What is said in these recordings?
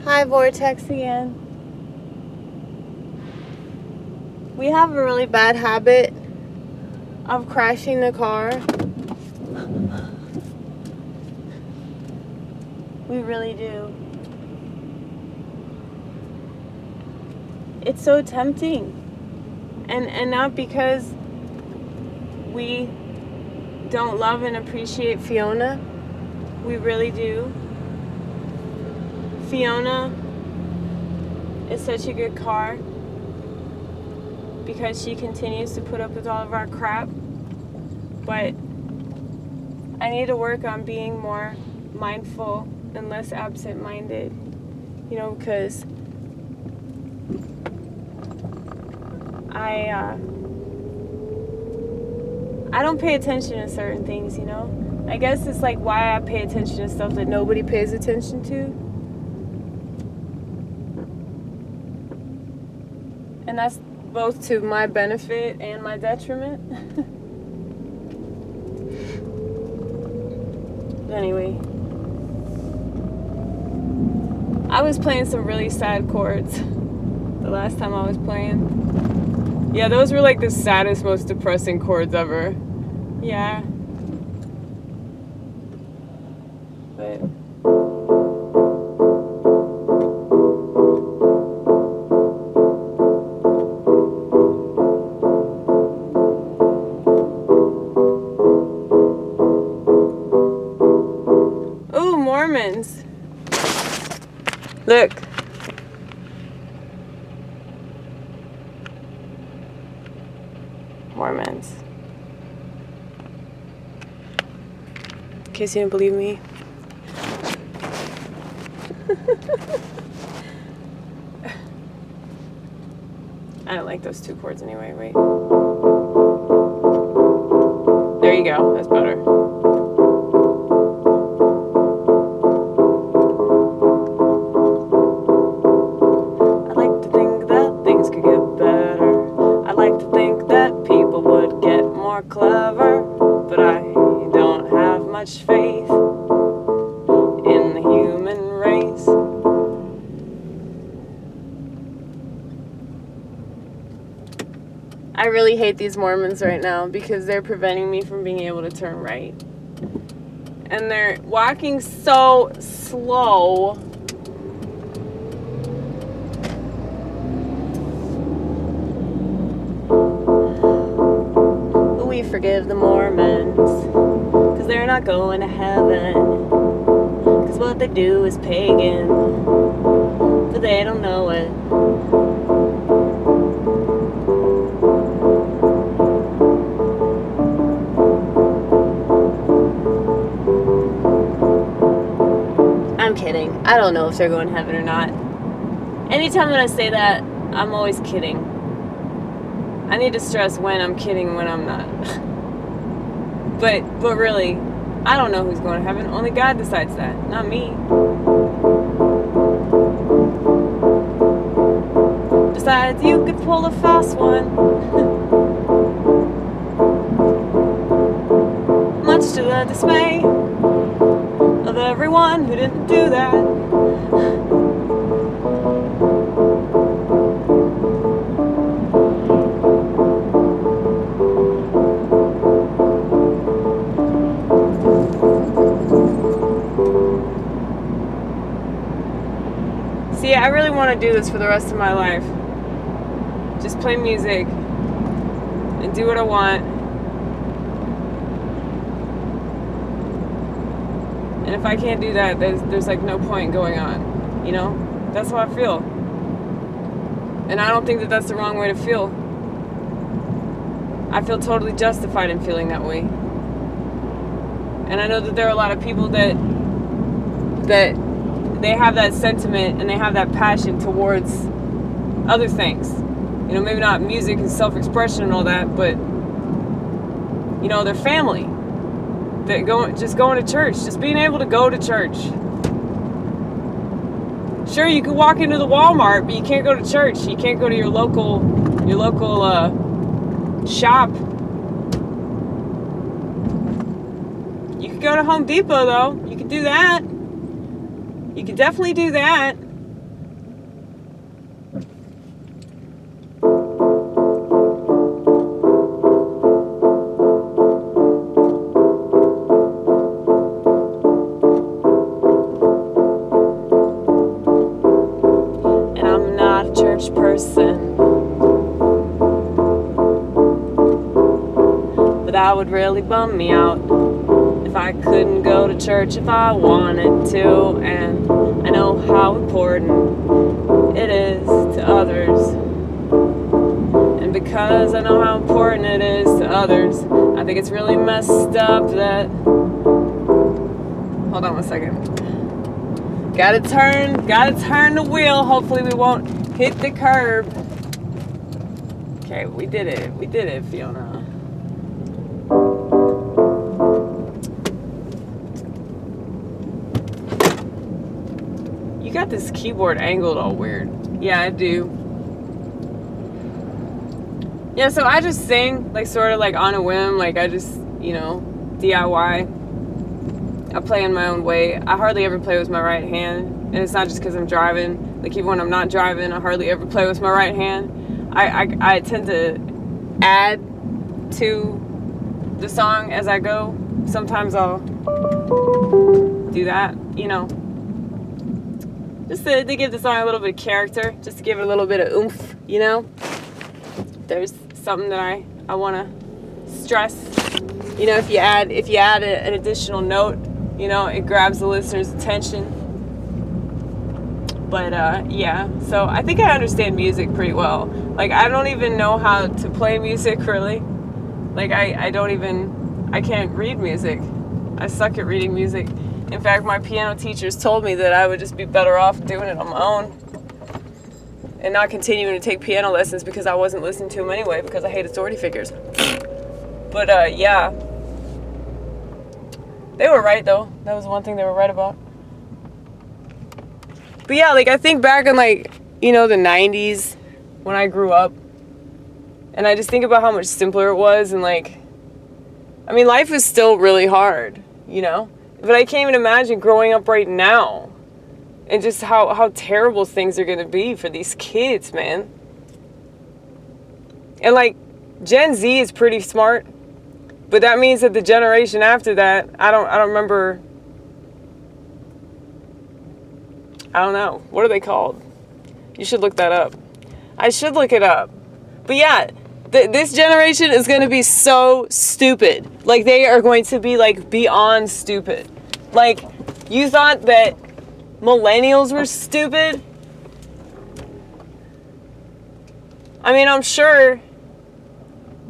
Hi, Vortex again. We have a really bad habit of crashing the car. We really do. It's so tempting. And not because we don't love and appreciate Fiona. We really do. Fiona is such a good car because she continues to put up with all of our crap. But I need to work on being more mindful and less absent-minded, you know, because I don't pay attention to certain things, you know. I guess it's like why I pay attention to stuff that nobody pays attention to. And that's both to my benefit and my detriment. Anyway, I was playing some really sad chords the last time I was playing. Yeah, those were like the saddest, most depressing chords ever. Yeah. But ooh, Mormons. Look. Mormons. In case you didn't believe me. I don't like those two chords anyway. Wait. There you go. That's better. I'd like to think that things could get better. I'd like to think that people would get more clever. But I don't have much faith in the human race. I really hate these Mormons right now because they're preventing me from being able to turn right. And they're walking so slow. But we forgive the Mormons because they're not going to heaven. Because what they do is pagan. But they don't know it. I'm kidding. I don't know if they're going to heaven or not. Anytime that I say that, I'm always kidding. I need to stress when I'm kidding and when I'm not. But really, I don't know who's going to heaven. Only God decides that, not me. Besides, you could pull a fast one. Much to the dismay of everyone who didn't do that. See, I really want to do this for the rest of my life. Just play music and do what I want. And if I can't do that, there's like no point going on, you know? That's how I feel. And I don't think that that's the wrong way to feel. I feel totally justified in feeling that way. And I know that there are a lot of people that they have that sentiment and they have that passion towards other things. You know, maybe not music and self-expression and all that, but, you know, their family. Just going to church, just being able to go to church. Sure, you can walk into the Walmart, but you can't go to church. You can't go to your local shop. You could go to Home Depot though. You could do that. You could definitely do that. church person. But that would really bum me out if I couldn't go to church if I wanted to. And I know how important it is to others. And because I know how important it is to others, I think it's really messed up that... Hold on one second. Gotta turn the wheel. Hopefully we won't hit the curb. Okay, we did it, Fiona. You got this keyboard angled all weird. Yeah, I do. Yeah, so I just sing, like, sort of like on a whim. Like, I just, you know, DIY. I play in my own way. I hardly ever play with my right hand. And it's not just because I'm driving. Like, even when I'm not driving, I hardly ever play with my right hand. I tend to add to the song as I go. Sometimes I'll do that, you know. Just to give the song a little bit of character. Just to give it a little bit of oomph, you know. There's something that I want to stress. You know, if you add an additional note, you know, it grabs the listener's attention. But yeah, so I think I understand music pretty well. Like, I don't even know how to play music, really. Like, I can't read music. I suck at reading music. In fact, my piano teachers told me that I would just be better off doing it on my own and not continuing to take piano lessons because I wasn't listening to them anyway because I hated authority figures. But yeah, they were right though. That was one thing they were right about. But yeah, like, I think back in, like, you know, the 90s when I grew up, and I just think about how much simpler it was, and, like, I mean, life is still really hard, you know? But I can't even imagine growing up right now and just how terrible things are going to be for these kids, man. And, like, Gen Z is pretty smart, but that means that the generation after that, I don't remember... I don't know. What are they called? You should look that up. I should look it up. But yeah, this generation is going to be so stupid. Like, they are going to be, like, beyond stupid. Like, you thought that millennials were stupid? I mean, I'm sure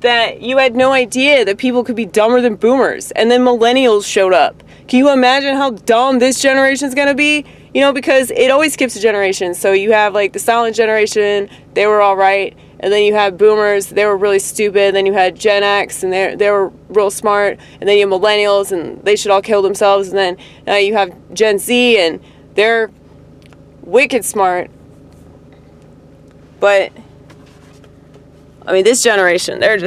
that you had no idea that people could be dumber than boomers. And then millennials showed up. Can you imagine how dumb this generation is going to be? You know, because it always skips a generation. So you have, like, the silent generation, they were all right. And then you have boomers, they were really stupid. Then you had Gen X, and they were real smart. And then you have millennials, and they should all kill themselves. And then you have Gen Z, and they're wicked smart. But, I mean, this generation, they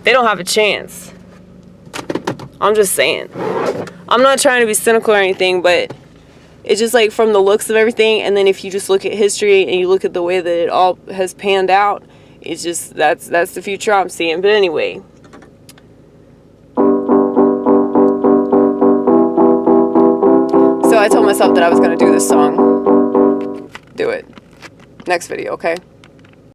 don't have a chance. I'm just saying. I'm not trying to be cynical or anything, but it's just, like, from the looks of everything, and then if you just look at history and you look at the way that it all has panned out, it's just, that's the future I'm seeing. But anyway. So I told myself that I was going to do this song. Do it. Next video, okay?